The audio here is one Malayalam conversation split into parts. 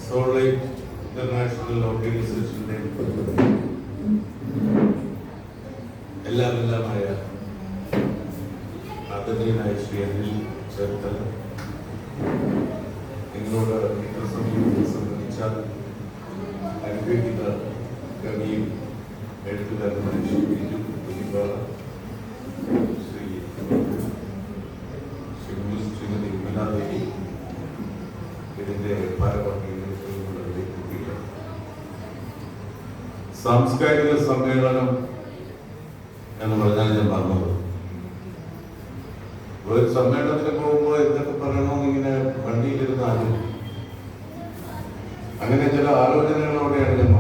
സോൾലൈറ്റ് ഇന്റർനാഷണൽ ഓർഗനൈസേഷന്റെ എല്ലാമായ ആദരണീയനായ ശ്രീ അനിൽ ചേർത്തല, നിങ്ങളോട് ഇത്ര സമയം സംബന്ധിച്ച അനുഗ്രഹിക്കുന്ന കവിയും എഴുത്തുകാരനായ ശ്രീ ബിജു കുഞ്ഞിപ്പാറ, ശ്രീമതി വിമലാദേവി, ഇതിന്റെ ഭാരവാഹികളെ സാംസ്കാരിക സമ്മേളനം എന്ന് പറഞ്ഞാൽ ഞാൻ പറഞ്ഞത് ഒരു സമ്മേളനത്തിന് പോകുമ്പോൾ എന്തൊക്കെ പറയണമെന്ന് ഇങ്ങനെ വണ്ടിയിലിരുന്നാലും അങ്ങനെ ചില ആലോചനകളോടെയാണ് ഞാൻ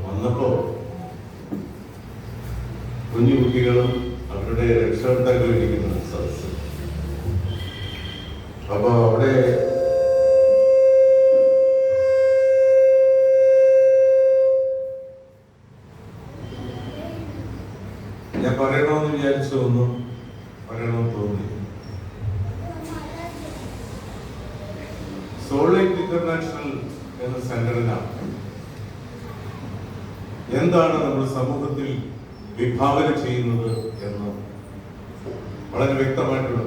വന്നപ്പോ കുഞ്ഞു കുട്ടികളും അവരുടെ രക്ഷകർത്താക്കളും ഇരിക്കുന്ന സദസ്. അപ്പൊ അവിടെ ഞാൻ പറയണമെന്ന് വിചാരിച്ചു, ഒന്നും പറയണമെന്ന് തോന്നി. സോൾലൈറ്റ് ഇന്റർനാഷണൽ എന്ന സംഘടന എന്താണ് നമ്മൾ സമൂഹത്തിൽ വിഭാവന ചെയ്യുന്നത് എന്ന് വളരെ വ്യക്തമായിട്ടുള്ള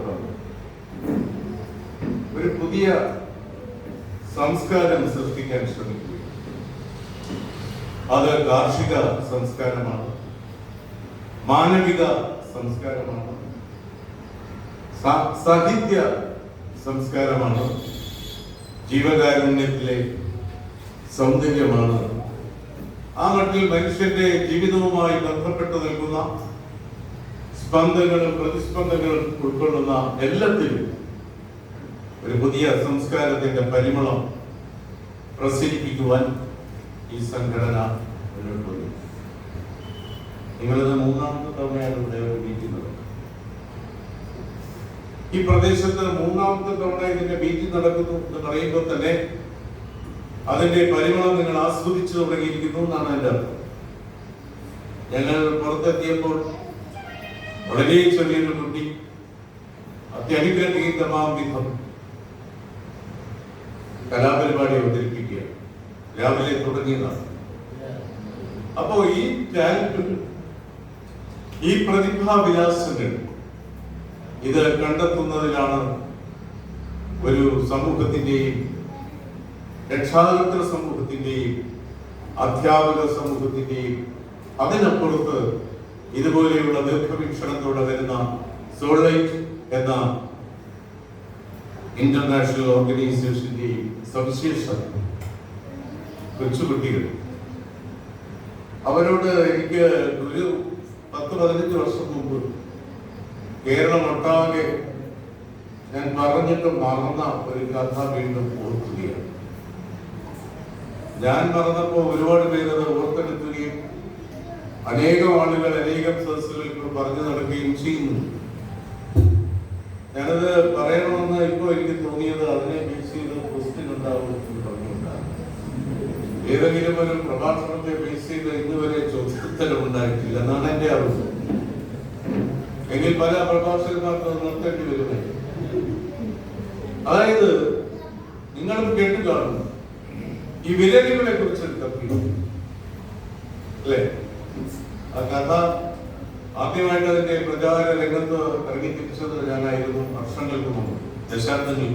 ഒരു പുതിയ സംസ്കാരം സൃഷ്ടിക്കാൻ ശ്രമിക്കുക. അത് കാർഷിക സംസ്കാരമാണ്, മാനവിക സംസ്കാരമാണ്, സാഹിത്യ സംസ്കാരമാണ്, ജീവകാരുണ്യത്തിലെ സൗന്ദര്യമാണ്. ആ മട്ടിൽ മനുഷ്യന്റെ ജീവിതവുമായി ബന്ധപ്പെട്ട് നിൽക്കുന്ന സ്പന്ദങ്ങളും പ്രതിസ്പന്ദങ്ങളും ഉൾക്കൊള്ളുന്ന എല്ലാത്തിലും ഒരു പുതിയ സംസ്കാരത്തിന്റെ പരിമളം പ്രസരിപ്പിക്കുവാൻ ഈ സംഘടന മുന്നോട്ട് വന്നു. നിങ്ങളിത് മൂന്നാമത്തെ തവണയാണ് ഇവിടെ മീറ്റിംഗ്. ഈ പ്രദേശത്ത് മൂന്നാമത്തെ തവണ ഇതിന്റെ മീറ്റിംഗ് നടക്കുന്നു എന്ന് പറയുമ്പോൾ തന്നെ അതിന്റെ പരിമളം നിങ്ങൾ ആസ്വദിച്ചു തുടങ്ങിയിരിക്കുന്നു എന്നാണ് എന്റെ അർത്ഥം. ഞങ്ങൾ പുറത്തെത്തിയപ്പോൾ വളരെ ചെറിയൊരു കുട്ടി അത്യനുഗ്രഹീതമാം വിധം കലാപരിപാടി അവതരിപ്പിക്കുക രാവിലെ തുടങ്ങിയതാണ്. അപ്പോ ഈ ടാലന്റ്, ഈ പ്രതിഭാവിലാസങ്ങൾ ഇത് കണ്ടെത്തുന്നതിലാണ് ഒരു സമൂഹത്തിന്റെയും രക്ഷാകർതൃ സമൂഹത്തിന്റെയും അധ്യാപക സമൂഹത്തിന്റെയും അതിനപ്പുറത്ത് ഇതുപോലെയുള്ള ദീർഘവീക്ഷണത്തോടെ വരുന്ന സോൾലൈറ്റ് എന്ന ഇന്റർനാഷണൽ ഓർഗനൈസേഷന്റെയും സവിശേഷത. കൊച്ചുകുട്ടികൾ, അവരോട് എനിക്ക് ഒരു 10-15 വർഷം മുമ്പ് കേരളം ഒട്ടാകെ ഞാൻ പറഞ്ഞിട്ട് മറന്ന ഒരു കഥ വീണ്ടും ഓർക്കുകയാണ്. ഞാൻ മറന്നപ്പോ ഒരുപാട് പേരത് ഓർത്തെടുക്കുകയും അനേകം ആളുകൾ അനേകം സദസ്സുകൾ പറഞ്ഞു നടക്കുകയും ചെയ്യുന്നു. ഞാനത് പറയണമെന്ന് ഇപ്പൊ എനിക്ക് തോന്നിയത് അതിനെ ബേസ് ചെയ്ത് ക്വസ്റ്റ്യൻ ഉണ്ടാവും എന്ന് പറഞ്ഞുകൊണ്ടാണ്. ഏതെങ്കിലും ഒരു പ്രഭാഷണത്തെ ബേസ് ചെയ്ത് ഇന്നുവരെ ചോദ്യോത്തരം ഉണ്ടായിട്ടില്ല എന്നാണ് എന്റെ അറിവ്. എങ്കിൽ പല പ്രഭാഷകന്മാർക്ക് നിർത്തേണ്ടി വരുമേ. അതായത് നിങ്ങളും കേട്ടു കാണുന്നു ഈ വിരലുകളെ കുറിച്ച് തപ്പി അല്ലേ? ആ കഥ ആദ്യമായിട്ട് അതിന്റെ പ്രചാര രംഗത്ത് ഇറങ്ങിത്തിരിച്ചത് ഞാനായിരുന്നു വർഷങ്ങൾക്ക് മുമ്പ്, ദശാബ്ദങ്ങൾ.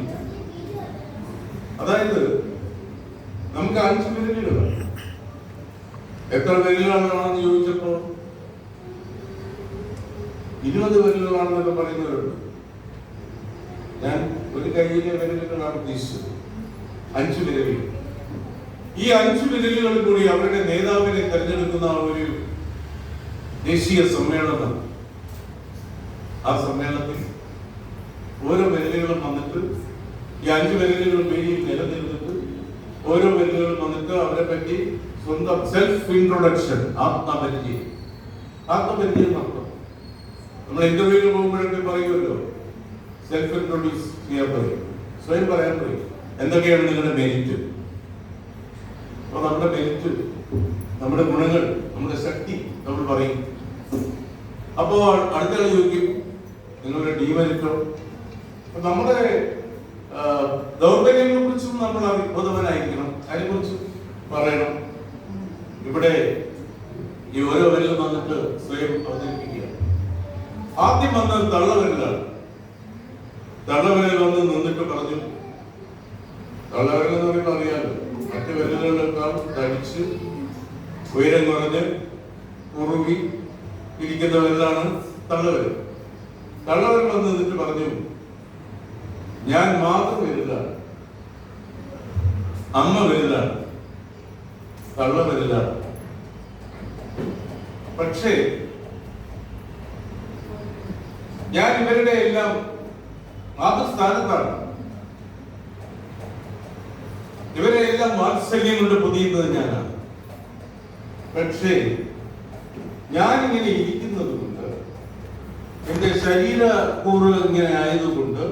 അതായത് നമുക്ക് 5 വിരലുകൾ, എത്ര വിരലുകളാണെന്ന് ചോദിച്ചപ്പോ 20 വിരലുകളാണെന്നൊക്കെ പറയുന്നവരുണ്ട്. ഞാൻ ഒരു കൈയിലെ വിരലുകളാണ് ഉദ്ദേശിച്ചത്, 5 വിരലുകൾ. ഈ 5 വിരലുകൾ കൂടി അവരുടെ നേതാവിനെ തെരഞ്ഞെടുക്കുന്ന ഒരു ദേശീയ സമ്മേളനം. ആ സമ്മേളനത്തിൽ ഓരോ വിരലുകളും വന്നിട്ട് ഈ 5 വിരലുകൾ വേദിയിൽ നിലനിർന്നിട്ട് ഓരോ വിരലുകളും വന്നിട്ട് അവരെ പറ്റി സ്വന്തം സെൽഫ് ഇൻട്രൊഡക്ഷൻ, ആത്മപരിചയം നടത്തും. നമ്മൾ ഇന്റർവ്യൂവിന് പോകുമ്പോഴൊക്കെ പറയുമല്ലോ, സെൽഫ് ഇൻട്രൊഡ്യൂസ് ചെയ്യാൻ പറയും, സ്വയം പറയാൻ പറയും, എന്തൊക്കെയാണ് നിങ്ങളുടെ മെരിറ്റ്. അപ്പൊ നമ്മുടെ മെരിറ്റ്, നമ്മുടെ ഗുണങ്ങൾ, നമ്മുടെ ശക്തി നമ്മൾ പറയും. അപ്പോ അടുത്തയാൾ ചോദിക്കും നിങ്ങളുടെ ഡീമെരിറ്റോ. നമ്മുടെ ദൗർബല്യങ്ങളെ കുറിച്ചും നമ്മൾ ബോധവാനായിരിക്കണം, അതിനെക്കുറിച്ച് പറയണം. ഇവിടെ ഈ ഓരോ വരലും വന്നിട്ട് സ്വയം അവതരിപ്പിക്കുക. ആദ്യം വന്നത് തള്ളവരലാണ്. തള്ളവരൽ വന്ന് നിന്നിട്ട് പറഞ്ഞു, തള്ളവരൽ എന്ന് പറയുമ്പോൾ അറിയാമല്ലോ, മറ്റു വിരലുകളെക്കാൾ തടിച്ച് ഉയരം കുറഞ്ഞ് കുറുകി ഇരിക്കുന്നവരിലാണ് തള്ളവരൽ. തള്ളവരൽ വന്ന് നിന്നിട്ട് പറഞ്ഞു, ഞാൻ മാത്രം വരില്ലാണ്, അമ്മ വരില്ലാണ്, തള്ള വരില്ലാണ്. പക്ഷേ ഞാൻ ഇവരുടെ എല്ലാം മാതൃസ്ഥാനത്താണ്. ഇവരെ എല്ലാം വാത്സല്യം കൊണ്ട് പൊതിയുന്നത് ഞാനാണ്. പക്ഷേ ഞാനിങ്ങനെ ഇരിക്കുന്നത് കൊണ്ട്, എന്റെ ശരീരക്കൂറ് ഇങ്ങനെ ആയതുകൊണ്ട്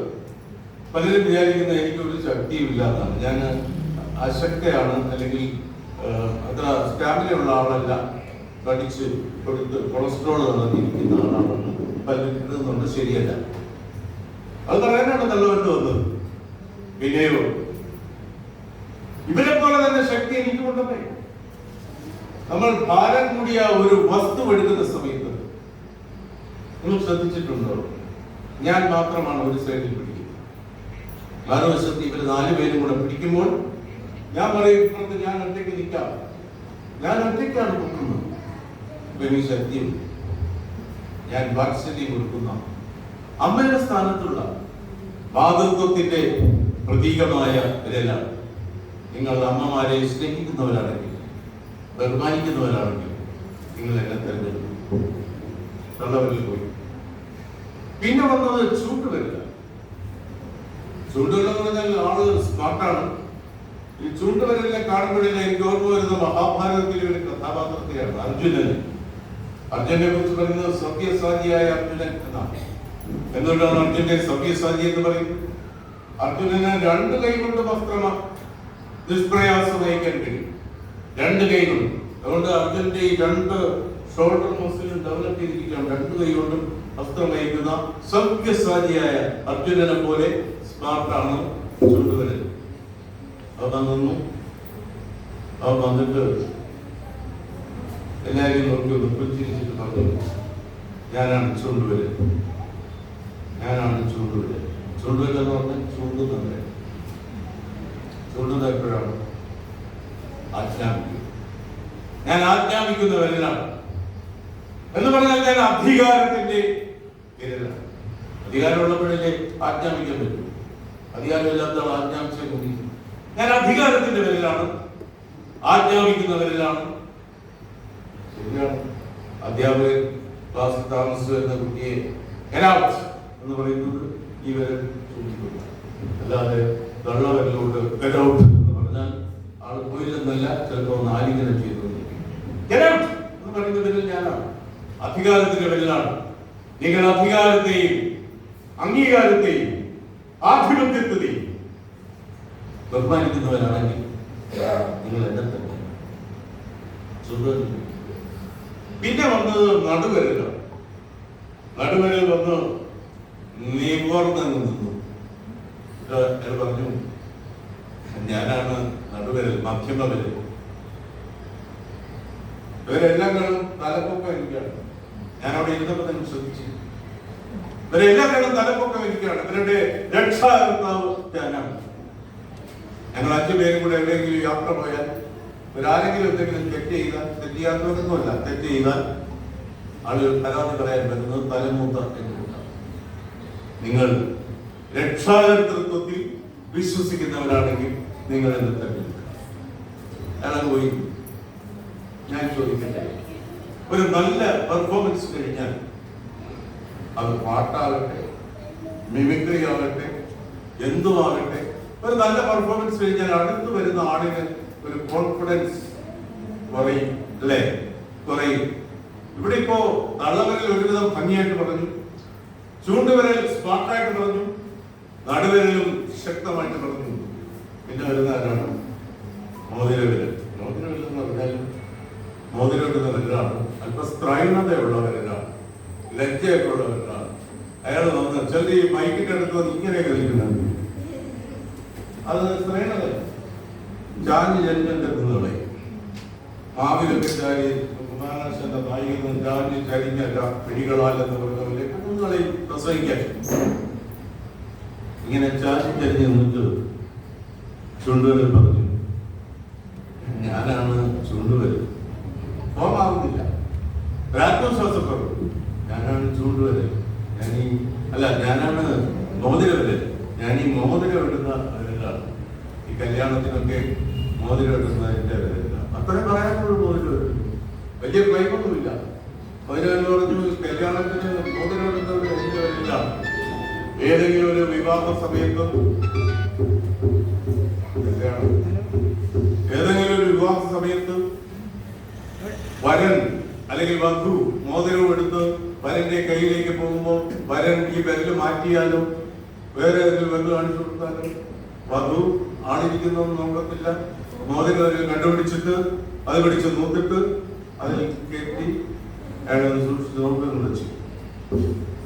പലരും വിചാരിക്കുന്ന എനിക്കൊരു ശക്തിയുമില്ല എന്നാണ്. ഞാൻ അശക്തയാണ്, അല്ലെങ്കിൽ അത്ര സ്റ്റാമിന ഉള്ള ആളല്ല, കടിച്ച് കൊടുത്ത് കൊളസ്ട്രോൾ നടന്നിരിക്കുന്ന ആളാണെന്ന് പലരും കരുതുന്നുണ്ട്. ശരിയല്ല. അത് പറയാനാണ് നല്ലവരുടെ വന്നത്. വിനയോ ഇവരെ പോലെ തന്നെ ശക്തി എനിക്കുണ്ടെന്നേ. നമ്മൾ ഭാരം കൂടിയ ഒരു വസ്തു എടുക്കുന്ന സമയത്ത് നിങ്ങൾ ശ്രദ്ധിച്ചിട്ടുണ്ടോ? ഞാൻ മാത്രമാണ് ഒരു സൈഡിൽ പിടിക്കുന്നത്, മറുവശത്ത് ഇവർ 4 പേരും കൂടെ പിടിക്കുമ്പോൾ ഞാൻ പറയും, ഇപ്പുറത്ത് ഞാൻ ഒറ്റയ്ക്ക് നിൽക്കാം, ഞാൻ ഒറ്റയ്ക്കാണ് കൊടുക്കുന്നത്. ഈ ശക്തിയും ഞാൻ വാത്സല്യം കൊടുക്കുന്ന അമ്മയുടെ സ്ഥാനത്തുള്ള മാതൃത്വത്തിന്റെ പ്രതീകമായ വിരലാണ്. നിങ്ങൾ അമ്മമാരെ സ്നേഹിക്കുന്നവരാണെങ്കിൽ, ബഹുമാനിക്കുന്നവരാണെങ്കിൽ നിങ്ങൾ എന്നെ തെരഞ്ഞെടുക്കും. തള്ളവരിൽ പോയി. പിന്നെ വന്നത് ചൂണ്ടുവരില്ല. ചൂണ്ടുവരെന്ന് പറഞ്ഞാൽ ആള് സ്മാർട്ടാണ്. ഈ ചൂണ്ടുവരലിനെ കാണുമ്പോഴേ എനിക്ക് ഓർമ്മ വരുന്ന മഹാഭാരതത്തിലെ ഒരു കഥാപാത്രത്തെയാണ്, അർജുനൻ. അർജുനെ കുറിച്ച് പറയുന്നത് സവ്യസാചിയായ അർജുനൻ എന്നാണ്. എന്തുകൊണ്ടാണ് അർജുനെ സവ്യസാചി എന്ന് പറയുന്നത്? അർജുനന് 2 കൈ കൊണ്ട് വസ്ത്രം നിഷ്പ്രയാസം വഹിക്കാൻ കഴിയും. 2 കൈ കൊണ്ട്. അതുകൊണ്ട് അർജുനന്റെ ഈ 2 ഷോൾഡർ മസിലും ഡെവലപ്പ് ചെയ്തിരിക്കുകയാണ്. 2 കൈ കൊണ്ടും വസ്ത്രം വഹിക്കുന്ന സവ്യസാചിയായ അർജുനനെ പോലെ സ്മാർട്ടാണ് ചൂണ്ടുവരൽ. അവ വന്നു. അവ വന്നിട്ട് എല്ലാവരെയും നോക്കി ഒന്ന് പുഞ്ചിരിച്ചിട്ട് പറഞ്ഞു, ഞാനാണ് ചൂണ്ടുവരൽ, ഞാനാണ് ചൂണ്ടുവരൽ. ചൂണ്ടുവരൽ എന്ന് പറഞ്ഞാൽ ചൂണ്ടുന്നത്. ചൂണ്ടുന്നത് എപ്പോഴാണ്? ആജ്ഞാപിക്കും. ഞാൻ ആജ്ഞാപിക്കുന്ന വിരലാണ് എന്ന് പറഞ്ഞാൽ ഞാൻ അധികാരത്തിന്റെ വിരലാണ്. അധികാരമുള്ളപ്പോഴല്ലേ ആജ്ഞാപിക്കാൻ പറ്റും. അധികാരമില്ലാത്ത ആൾ ആജ്ഞാപിച്ചാൽ മതി. ഞാൻ അധികാരത്തിന്റെ വിരലാണ്, ആജ്ഞാപിക്കുന്നവരിലാണ്. ശരിയാണ്. അധ്യാപകൻ ക്ലാസ്സിൽ താമസിച്ചു വരുന്ന കുട്ടിയെ ഗെറ്റ് എന്ന് പറയുന്നത് ഈ വിരൽ സൂചിപ്പിക്കുന്നു. അല്ലാതെ തള്ളവരലോട് ഗെറ്റ് ഔട്ട് എന്ന് പറഞ്ഞാൽ ആൾ പോയില്ലെന്നല്ല, ചിലപ്പോൾ ഒന്ന് ആലിംഗനം ചെയ്തുകൊണ്ടിരിക്കും. ഗെറ്റ് ഔട്ട് എന്ന് പറയുന്ന വിരൽ ഞാനാണ്, അധികാരത്തിന്റെ വിരലാണ്. നിങ്ങൾ അധികാരത്തെയും അംഗീകാരത്തെയും ആധിപത്യത്തെയും ബഹുമാനിക്കുന്നവരാണെങ്കിൽ നിങ്ങൾ എന്നെ തന്നെ. പിന്നെ വന്നത് നടുവരലാണ്. നടുവരൽ വന്ന് നിവർന്ന് നിന്നു. പറഞ്ഞു, ഞാനാണ് നടുവരൽ, മധ്യമവരൽ. ഇവരെല്ലാം കാണും തലപ്പൊക്കം എനിക്കാണ്. ഞാൻ അവിടെ ഇരുന്നപ്പോൾ നിങ്ങൾ ശ്രദ്ധിച്ചു, ഇവരെല്ലാം കാണും തലപ്പൊക്കം എനിക്കാണ്. ഇവരുടെ രക്ഷാകർത്താവ് ഞാനാണ്. ഞങ്ങൾ 5 പേരും കൂടെ എവിടെയെങ്കിലും യാത്ര പോയാൽ ഒരാരെങ്കിലും എന്തെങ്കിലും തെറ്റ് ചെയ്താൽ, തെറ്റ് ചെയ്യാത്തതൊന്നുമല്ല, തെറ്റ് ചെയ്താൽ ആളുകൾ പരാതി പറയാൻ പറ്റുന്നത് തലമൂത്ത എന്നുകൊണ്ടാണ്. നിങ്ങൾ രക്ഷാകർതൃത്വത്തിൽ വിശ്വസിക്കുന്നവരാണെങ്കിൽ നിങ്ങൾ എന്നെ തെരഞ്ഞെടുക്കുക. അയാൾ പോയി. ഞാൻ ചോദിക്കട്ടെ, ഒരു നല്ല പെർഫോമൻസ് കഴിഞ്ഞാൽ അത് പാട്ടാകട്ടെ, മിമിക്രി ആകട്ടെ, എന്തുമാകട്ടെ, ഒരു നല്ല പെർഫോമൻസ് കഴിഞ്ഞാൽ അടുത്ത് വരുന്ന ആളിന് ഒരു കോൺഫിഡൻസ് കുറയും, അല്ലേ? കുറയും. ഇവിടെ ഇപ്പോ തള്ളവരൽ ഒരുവിധം ഭംഗിയായിട്ട് പറഞ്ഞു, ചൂണ്ടുവരൽ സ്മാർട്ടായിട്ട് പറഞ്ഞു, നടുവരലും ശക്തമായിട്ട് പറഞ്ഞു. പിന്നെ വരുന്ന ആരാണ്? മോതിരവിരൽ. മോതിരവിരൽ എന്ന് പറഞ്ഞാൽ മോതിരവിടുന്ന വിരലാണ്. അല്പം സ്ത്രൈണതയുള്ള വിരലാണ്, ലജ്ജയൊക്കെ ഉള്ള വിരലാണ്. അയാൾ വന്ന് ചെറിയ മൈക്കിന്റെ അടുത്ത് വന്ന് ഇങ്ങനെ കളിക്കുന്നത്. അത് ശ്രേണകൻ ചാഞ്ഞ് ജന്മന്റെ കുന്നുകളെ മാവിലൊക്കെ ചാരി കുമാരനാശന്റെ നായികനും ചാഞ്ഞ് ചരിഞ്ഞ പിടികളാൽ എന്ന് പറഞ്ഞ കുന്നുകളെ പ്രസവിക്കാൻ ഇങ്ങനെ ചാഞ്ഞ് ചരിഞ്ഞ് നിന്നിട്ട് ചുണ്ടുവരൽ പറഞ്ഞു, ഞാനാണ് ചുണ്ടുവരൽ. ഫോമാകുന്നില്ല, ഒരാത്മവിശ്വാസപ്പെടും, ഞാനാണ് ചൂണ്ടുവരൽ, ഞാനാണ് മോതിരവരൽ, ഞാൻ ഈ മോതിരം ഇടുന്ന വിരലാണ്, ഈ കല്യാണത്തിനൊക്കെ മോതിരം ഇടുന്നതിന്റെ വിരലാണ്. അത്രേ പറയാനുള്ളൂ. മോതിരം വലിയ ക്ലൈമൊന്നുമില്ല. മോതിരം പറഞ്ഞു കല്യാണത്തിന് മോതിരം ഇടുന്നത് എന്റെ വിരലാണ്. ഏതെങ്കിലും ഒരു വിവാഹ സമയത്ത് വരൻ അല്ലെങ്കിൽ വധു മോതിരവും എടുത്ത് വരന്റെ കയ്യിലേക്ക് പോകുമ്പോൾ വരൻ ഈ വിരല് മാറ്റിയാലും വേറെ ഏതെങ്കിലും വിരല് കാണിച്ചു കൊടുത്താലും വധു ആണിരിക്കുന്നൊന്നും നോക്കത്തില്ല. മോതിരം കണ്ടുപിടിച്ചിട്ട് അത് പിടിച്ച് നോക്കിട്ട് അതിൽ കയറ്റി അയാളെ സൂക്ഷിച്ച് നോക്കുന്നു വെച്ചു.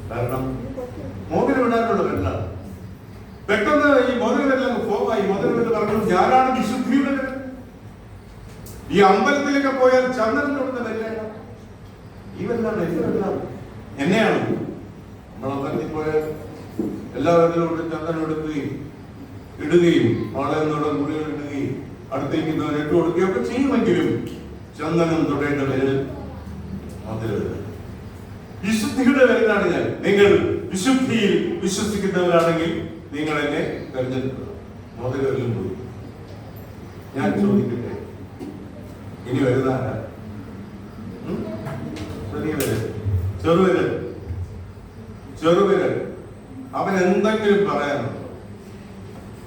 കാരണം മോതിരം ഇടാനുള്ള വെല്ലാണ്. പെട്ടെന്ന് ഈ മോതിരമെല്ലാം ഫോമായി. മോതിരമെല്ലാം പറഞ്ഞു, ഞാനാണ് വിശുദ്ധിയുടെ. ഈ അമ്പലത്തിലൊക്കെ പോയാൽ ചന്ദനത്തോടുന്ന വെല്ലാണ്. ഈ വെല്ലാണ് എന്റെ വെല്ലാണ്, എന്നെയാണ്. നമ്മൾ അമ്പലത്തിൽ പോയാൽ എല്ലാവരിലോട്ടും ചന്ദനം എടുക്കുകയും ഇടുകയും വളർന്നോടെ മുറികൾ ഇടുകയും അടുത്തേക്കുന്നവർ ഇട്ട് കൊടുക്കുകയൊക്കെ ചെയ്യുമെങ്കിലും ചന്ദനം തൊടേണ്ട വിരൽ മോതിരവിരൽ. വിശുദ്ധിയുടെ വിരലാണ് ഞാൻ. നിങ്ങൾ വിശുദ്ധിയിൽ വിശ്വസിക്കുന്നവരാണെങ്കിൽ നിങ്ങൾ എന്നെ തെരഞ്ഞെടുക്കുക. മോതിരവിരലും പോയി. ഞാൻ ചോദിക്കട്ടെ, ഇനി വരുന്ന ചെറുവിരൽ അവൻ എന്തെങ്കിലും പറയാനുണ്ടോ?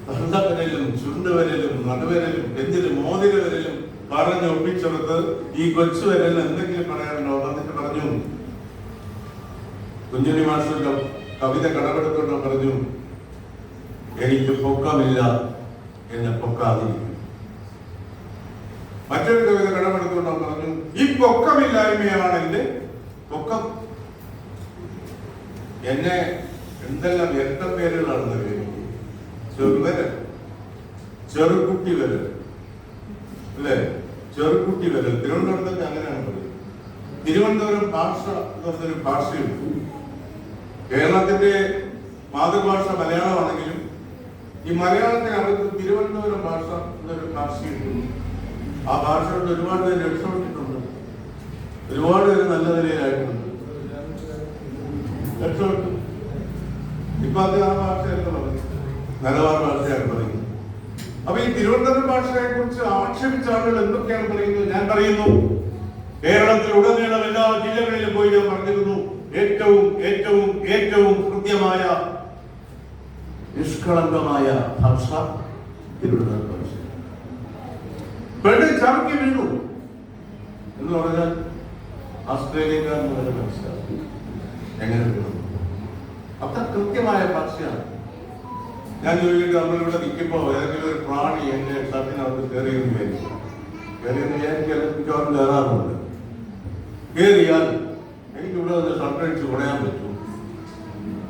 തണ്ടവിരലും ചുണ്ടുവിരലും നടുവിരലും എന്തിനും മോതിരവിരലും പറഞ്ഞ് ഒപ്പിച്ചെടുത്ത് ഈ കൊച്ചുവിരലിന് എന്തെങ്കിലും പറയാനുണ്ടോ? എന്നിട്ട് പറഞ്ഞു, കുഞ്ഞുണ്ണി മാസ്റ്റർ കവിത കടമെടുത്തോണ്ടോ പറഞ്ഞു, എനിക്ക് പൊക്കമില്ല, എന്നെ പൊക്കാതിരിക്കും. മറ്റൊരു കവിത കടമെടുത്തോണ്ടോ പറഞ്ഞു, ഈ പൊക്കമില്ലായ്മയാണ് എന്റെ പൊക്കം. എന്നെ എന്തെല്ലാം എട്ട പേരുകളാണെന്ന് അറിയാം. ചെറുവരൽ, ചെറുകുട്ടി വരൽ, അല്ലേ? ചെറുകുട്ടി വരൽ. തിരുവനന്തപുരത്തൊക്കെ അങ്ങനെയാണ് പറയുന്നത്. തിരുവനന്തപുരം ഭാഷ എന്ന് പറഞ്ഞൊരു ഭാഷയുണ്ട്. കേരളത്തിന്റെ മാതൃഭാഷ മലയാളമാണെങ്കിലും ഈ മലയാളത്തെ അവർക്ക് തിരുവനന്തപുരം ഭാഷ എന്നൊരു ഭാഷയുണ്ട്. ആ ഭാഷ കൊണ്ട് ഒരുപാട് പേര് രക്ഷപ്പെട്ടിട്ടുണ്ട്, ഒരുപാട് പേര് നല്ല നിലയിലായിട്ടുണ്ട്, രക്ഷപ്പെട്ടു. ഇപ്പൊ അത് ആ ഭാഷയൊക്കെ പറയും, നിലവാർ ഭാഷയാണ് പറയുന്നത്. അപ്പൊ ഈ തിരുവനന്തപുരം ഭാഷയെ കുറിച്ച് ആക്ഷേപിച്ച ആളുകൾ എന്തൊക്കെയാണ് പറയുന്നത്? ഞാൻ പറയുന്നു, കേരളത്തിൽ ഉടനീളം എല്ലാ ജില്ലകളിലും പോയി ഞാൻ പറഞ്ഞിരുന്നു, ഏറ്റവും ഏറ്റവും ഏറ്റവും കൃത്യമായ നിഷ്കളങ്കമായ ഭാഷ തിരുവനന്തപുരം ഭാഷ. പെണ്ണ് ചാക്കി വീണു എന്ന് പറഞ്ഞാൽ ഓസ്ട്രേലിയക്കാരന് വരെ മനസ്സിലാവും എങ്ങനെ വീണു. അത്ര കൃത്യമായ ഭാഷയാണ്. ഞാൻ ചോദിച്ചിട്ട് നമ്മളിവിടെ നിൽക്കുമ്പോ ഏതെങ്കിലും ഒരു പ്രാണി എന്റെ ഷർട്ടിനകത്ത് കയറിയെന്ന് വിചാരിക്കാൻ മിക്കവാറും കയറാറുണ്ട്. കയറിയാൽ എനിക്കിവിടെ ഒന്ന് ഷർട്ടടിച്ച് കുടയാൻ പറ്റും.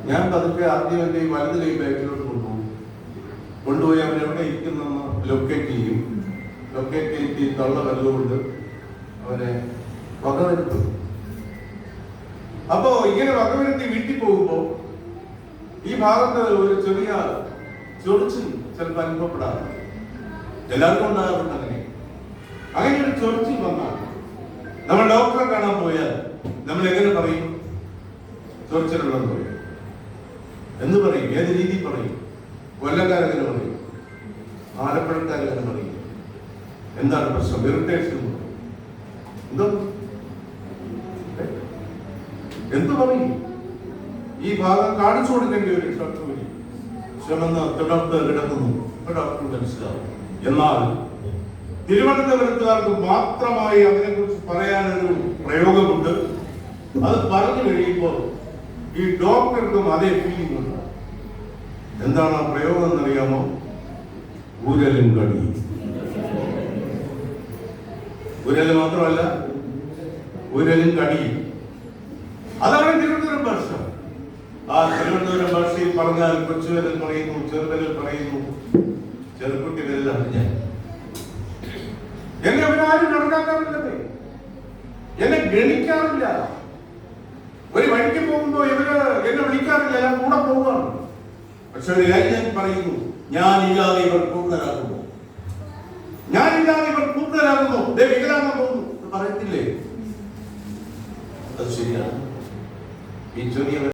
ഞാൻ പതുക്കെ ആദ്യം എന്റെ ഈ വലത് കൈ ബാക്കിലോട്ട് കൊണ്ടുപോയി അവൻ എവിടെ ഇരിക്കുന്നെന്ന് ലൊക്കേറ്റ് ചെയ്യും. ലൊക്കേറ്റ് ചെയ്ത് തള്ള വല്ലതുകൊണ്ട് അവനെ വകവരുത്തും. അപ്പോ ഇങ്ങനെ വകവരുത്തി വീട്ടിൽ പോകുമ്പോ ഈ ഭാഗത്ത് ഒരു ചെറിയ ചൊറിച്ചിൽ ചിലപ്പോൾ അനുഭവപ്പെടാറുണ്ട്. എല്ലാവർക്കും ഉണ്ടാകാറുണ്ട്. അങ്ങനെ ഒരു ചൊറിച്ചിൽ വന്നാൽ നമ്മൾ ഡോക്ടറെ കാണാൻ പോയാൽ നമ്മൾ എങ്ങനെ പറയും? ചൊറിച്ചിലുണ്ടെന്ന് പറയും. എന്ന് പറയും? ഏത് രീതിയിൽ പറയും? കൊല്ലക്കാരെങ്ങനെ പറയും? ആലപ്പുഴക്കാരെങ്ങനെ പറയും? എന്താണ് പ്രശ്നം? ഇറിറ്റേഷൻ എന്തോ എന്ത് പറയും? ഈ ഭാഗം കാണിച്ചു കൊടുക്കേണ്ടി ഒരു ഡോക്ടർ ചുമന്ന് തുടർന്ന് കിടക്കുന്നു, ഡോക്ടർ മനസ്സിലാവും. എന്നാൽ തിരുവനന്തപുരത്തുകാർക്ക് മാത്രമായി അതിനെക്കുറിച്ച് പറയാനൊരു പ്രയോഗമുണ്ട്. അത് പറഞ്ഞു കഴിയുമ്പോൾ ഈ ഡോക്ടർക്കും അതേ ഫീലിംഗ് ഉണ്ട്. എന്താണ് ആ പ്രയോഗം എന്നറിയാമോ? ഊരലും കടി. ഊരല് മാത്രമല്ല, ഊരലും കടിയും. അതാണ് തിരുവനന്തപുരം ഭാഷ. ആ തിരുവനന്തപുരം ഭാഷയിൽ പറഞ്ഞാൽ കൊച്ചുവിരൽ പറയുന്നു, ചെറുവിരൽ പറയുന്നു, ചെറുക്കുട്ടികളിലാണ് ഞാൻ. എന്നെ അവരാരും കണക്കാക്കാറില്ലേ, എന്നെ ഗണിക്കാറില്ല. ഒരു വഴിക്ക് പോകുമ്പോ ഇവര് എന്നെ വിളിക്കാറില്ല, ഞാൻ കൂടെ പോവുകയാണ്. പക്ഷെ ഒരു കാര്യം ഞാൻ പറയുന്നു, ഞാനില്ലാതെ ഇവർ പൂർണ്ണരാകുന്നു, ഞാനില്ലാതെ ഇവർ പൂർണ്ണരാകുന്നു, വികലാംഗം പോകുന്നു പറയത്തില്ലേ? അത് ശരിയാണ്. ഈ ചെറിയ